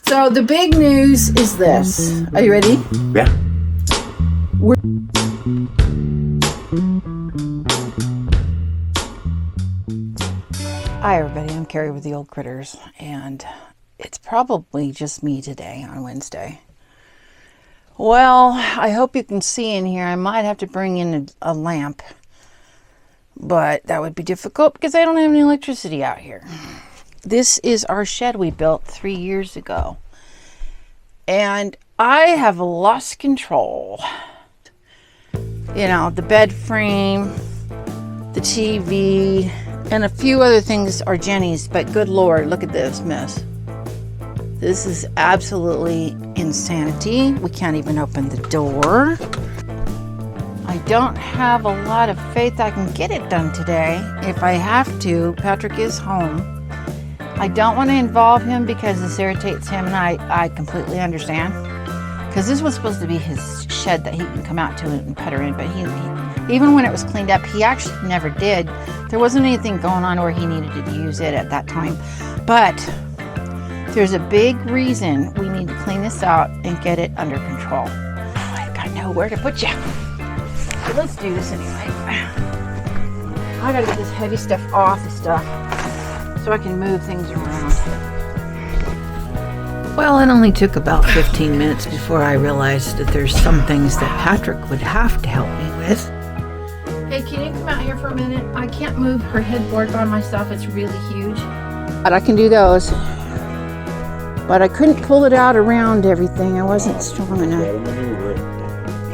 So the big news is this. Are you ready? Yeah. Hi everybody, I'm Carrie with the Old Critters, and it's probably just me today on Wednesday. Well, I hope you can see in here. I might have to bring in a lamp, but that would be difficult because I don't have any electricity out here. This is our shed we built 3 years ago, and I have lost control. You know, the bed frame, the TV, and a few other things are Jenny's, but good Lord, look at this mess. This is absolutely insanity. We can't even open the door. I don't have a lot of faith I can get it done today. If I have to, Patrick is home. I don't want to involve him because this irritates him, and I completely understand. Because this was supposed to be his shed that he can come out to and pet her in, but he even when it was cleaned up, he actually never did. There wasn't anything going on where he needed to use it at that time. But there's a big reason we need to clean this out and get it under control. I gotta know where to put you. So let's do this anyway. I gotta get this heavy stuff off the stuff so I can move things around. Well, it only took about 15 minutes before I realized that there's some things that Patrick would have to help me with. Hey, can you come out here for a minute? I can't move her headboard by myself. It's really huge. But I can do those. But I couldn't pull it out around everything. I wasn't strong enough.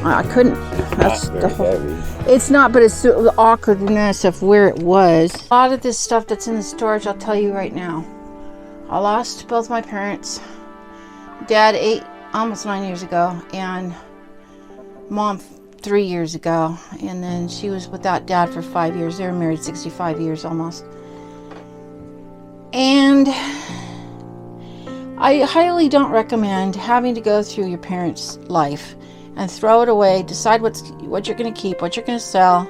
I couldn't. That's the whole. It's not, but it's the awkwardness of where it was. A lot of this stuff that's in the storage, I'll tell you right now. I lost both my parents. Dad almost 9 years ago, and Mom 3 years ago, and then she was without Dad for 5 years. They were married 65 years almost. And I highly don't recommend having to go through your parents' life and throw it away, decide what you're going to keep, what you're going to sell.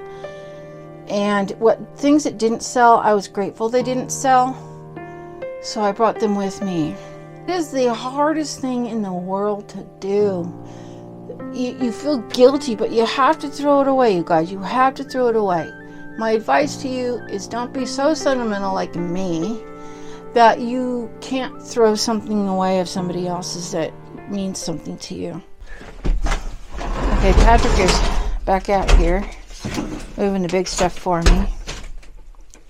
And what things that didn't sell, I was grateful they didn't sell, so I brought them with me. It is the hardest thing in the world to do. You feel guilty, but you have to throw it away, you guys. You have to throw it away. My advice to you is don't be so sentimental like me that you can't throw something away of somebody else's that means something to you. Okay, Patrick is back out here moving the big stuff for me,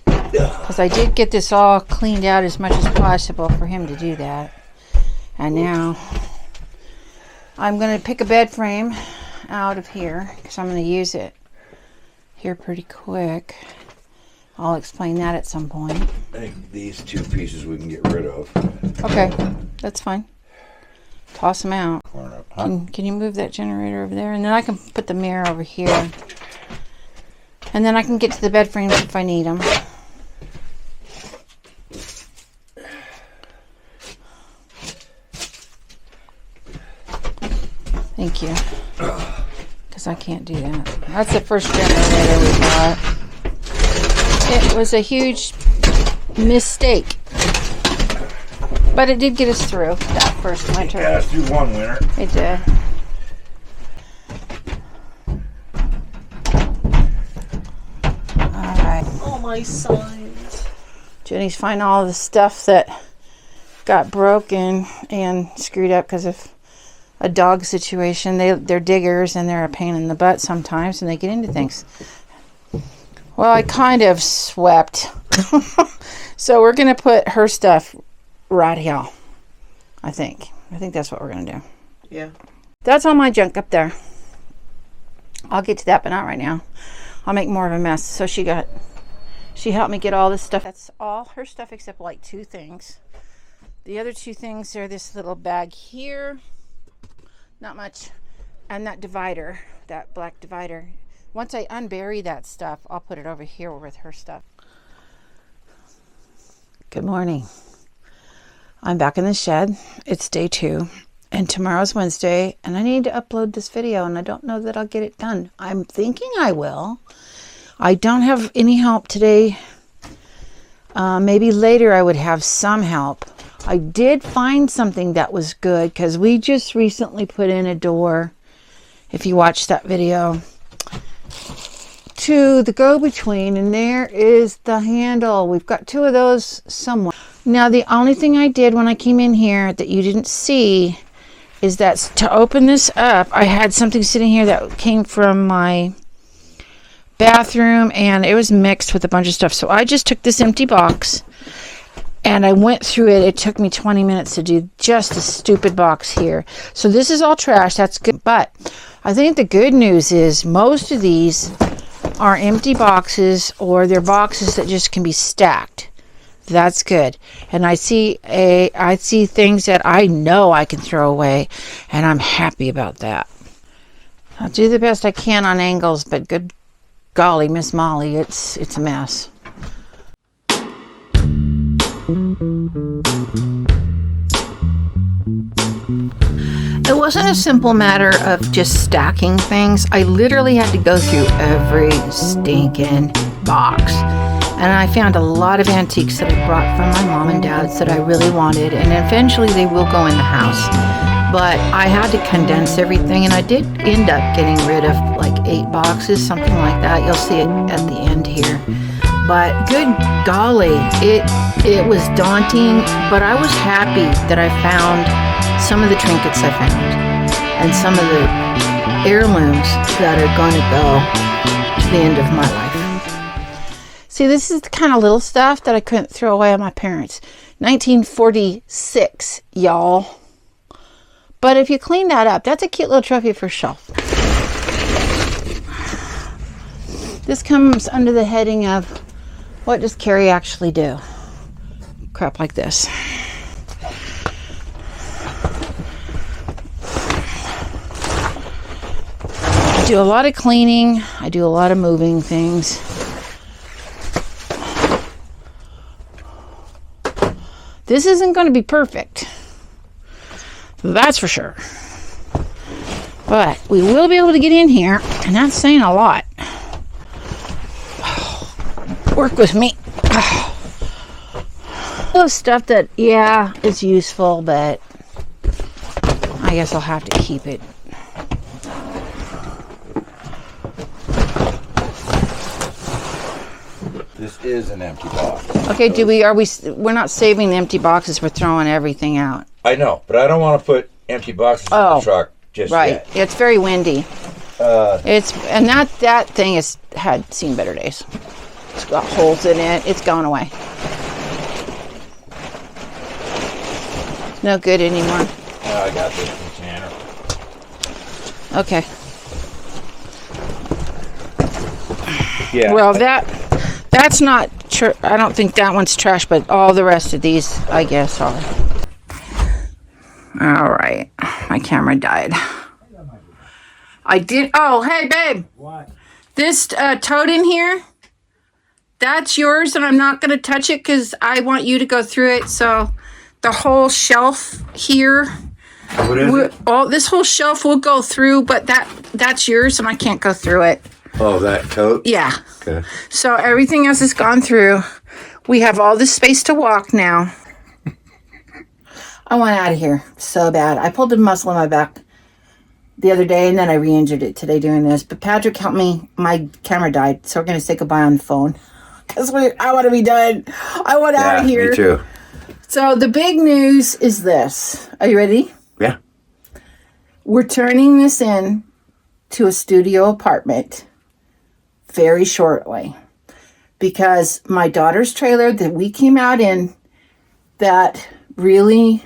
because I did get this all cleaned out as much as possible for him to do that. And now I'm going to pick a bed frame out of here because I'm going to use it here pretty quick. I'll explain that at some point. I think these two pieces we can get rid of. Okay, that's fine. Toss them out. Huh? Can you move that generator over there? And then I can put the mirror over here. And then I can get to the bed frames if I need them. Thank you. Because I can't do that. That's the first generator we got. It was a huge mistake. But it did get us through that first winter. Got us through one winter. It did. Alright. All my signs. Jenny's finding all the stuff that got broken and screwed up because of a dog situation. They're diggers and they're a pain in the butt sometimes, and they get into things. Well, I kind of swept. So we're going to put her stuff right here, I think. I think that's what we're going to do. Yeah. That's all my junk up there. I'll get to that, but not right now. I'll make more of a mess. So she helped me get all this stuff. That's all her stuff except like 2 things. The other 2 things are this little bag here. Not much. And that divider, that black divider. Once I unbury that stuff, I'll put it over here with her stuff. Good morning. I'm back in the shed. It's day 2. And tomorrow's Wednesday. And I need to upload this video. And I don't know that I'll get it done. I'm thinking I will. I don't have any help today. Maybe later I would have some help. I did find something that was good because we just recently put in a door, if you watched that video, to the go-between, and there is the handle. We've got 2 of those somewhere. Now, the only thing I did when I came in here that you didn't see is that to open this up, I had something sitting here that came from my bathroom, and it was mixed with a bunch of stuff. So I just took this empty box and I went through it. It took me 20 minutes to do just a stupid box here. So this is all trash. That's good. But I think the good news is most of these are empty boxes, or they're boxes that just can be stacked. That's good. And I see things that I know I can throw away, and I'm happy about that. I'll do the best I can on angles, but good golly, Miss Molly, it's a mess. It wasn't a simple matter of just stacking things. I literally had to go through every stinking box. And I found a lot of antiques that I brought from my mom and dad's that I really wanted. And eventually they will go in the house. But I had to condense everything. And I did end up getting rid of like 8 boxes, something like that. You'll see it at the end here. But good golly, it was daunting. But I was happy that I found some of the trinkets I found, and some of the heirlooms that are going to go to the end of my life. See, this is the kind of little stuff that I couldn't throw away on my parents. 1946, y'all. But if you clean that up, that's a cute little trophy for a shelf. This comes under the heading of, what does Carrie actually do? Crap like this. I do a lot of cleaning. I do a lot of moving things. This isn't going to be perfect. That's for sure. But we will be able to get in here, and that's saying a lot. Work with me. Full of stuff that, yeah, is useful, but I guess I'll have to keep it. This is an empty box. Okay, we're not saving the empty boxes, we're throwing everything out. I know, but I don't want to put empty boxes in the truck just yet. Right. It's very windy. That thing had seen better days. It's got holes in it. It's going away. It's no good anymore. I got this from Tanner. Okay. Yeah. Well, that's not true. I don't think that one's trash, but all the rest of these, I guess, are. All right. My camera died. I did. Oh, hey, babe. What? This tote in here, that's yours, and I'm not going to touch it because I want you to go through it. So the whole shelf here, What is it? this whole shelf will go through, but that's yours, and I can't go through it. Oh, that coat? Yeah. Okay. So everything else has gone through. We have all this space to walk now. I want out of here so bad. I pulled a muscle in my back the other day, and then I re-injured it today doing this. But Patrick helped me. My camera died, so we're going to say goodbye on the phone. Because I want to be done. I want out of here. Me too. So the big news is this. Are you ready? Yeah. We're turning this in to a studio apartment very shortly. Because my daughter's trailer that we came out in, that really...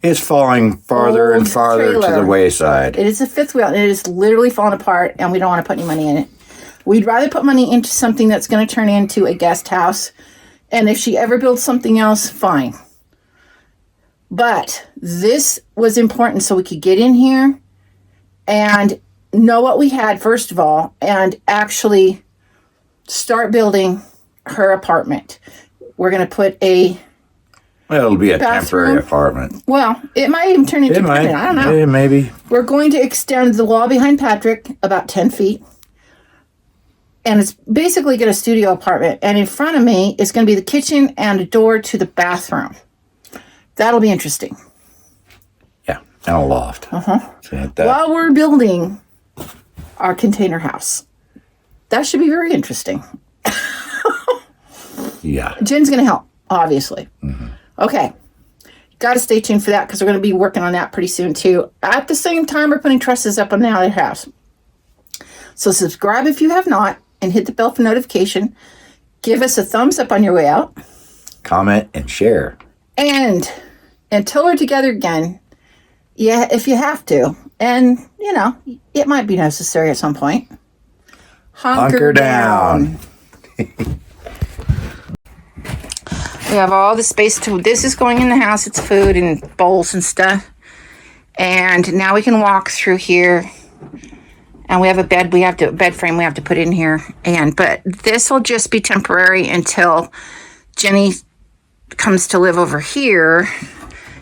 It's falling farther and farther to the wayside. It is a fifth wheel, and it is literally falling apart, and we don't want to put any money in it. We'd rather put money into something that's going to turn into a guest house, and if she ever builds something else, fine. But this was important so we could get in here and know what we had, first of all, and actually start building her apartment. We're going to put a... Well, it'll be a bathroom. temporary apartment. Well, it might even turn into permanent. I don't know. Yeah, maybe. We're going to extend the wall behind Patrick about 10 feet. And it's basically get a studio apartment. And in front of me is going to be the kitchen and a door to the bathroom. That'll be interesting. Yeah, and a loft. So While we're building our container house, that should be very interesting. Yeah. Jen's going to help, obviously. Okay. Got to stay tuned for that because we're going to be working on that pretty soon too. At the same time, we're putting trusses up on the other house. So subscribe if you have not and hit the bell for notification. Give us a thumbs up on your way out. Comment and share. And until we're together again, yeah, if you have to, and you know, it might be necessary at some point. Hunker down. We have all the space to, this is going in the house, it's food and bowls and stuff. And now we can walk through here. And we have a bed, bed frame we have to put in here. But this will just be temporary until Jenny comes to live over here.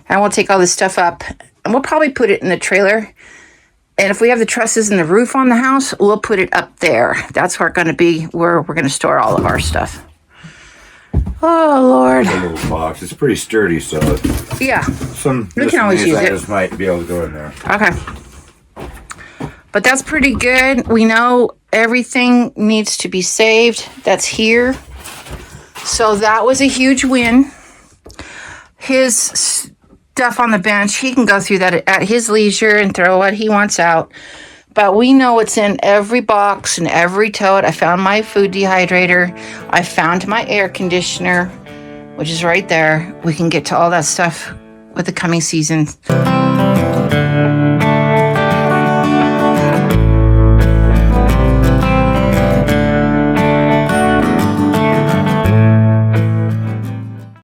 And we'll take all this stuff up and we'll probably put it in the trailer. And if we have the trusses and the roof on the house, we'll put it up there. That's where it's going to be, where we're going to store all of our stuff. Oh, Lord. A little box. It's pretty sturdy, so Yeah. some We can always use it. might be able to go in there. Okay. But that's pretty good. We know everything needs to be saved. That's here. So that was a huge win. His stuff on the bench, he can go through that at his leisure and throw what he wants out. But we know it's in every box and every tote. I found my food dehydrator. I found my air conditioner, which is right there. We can get to all that stuff with the coming season.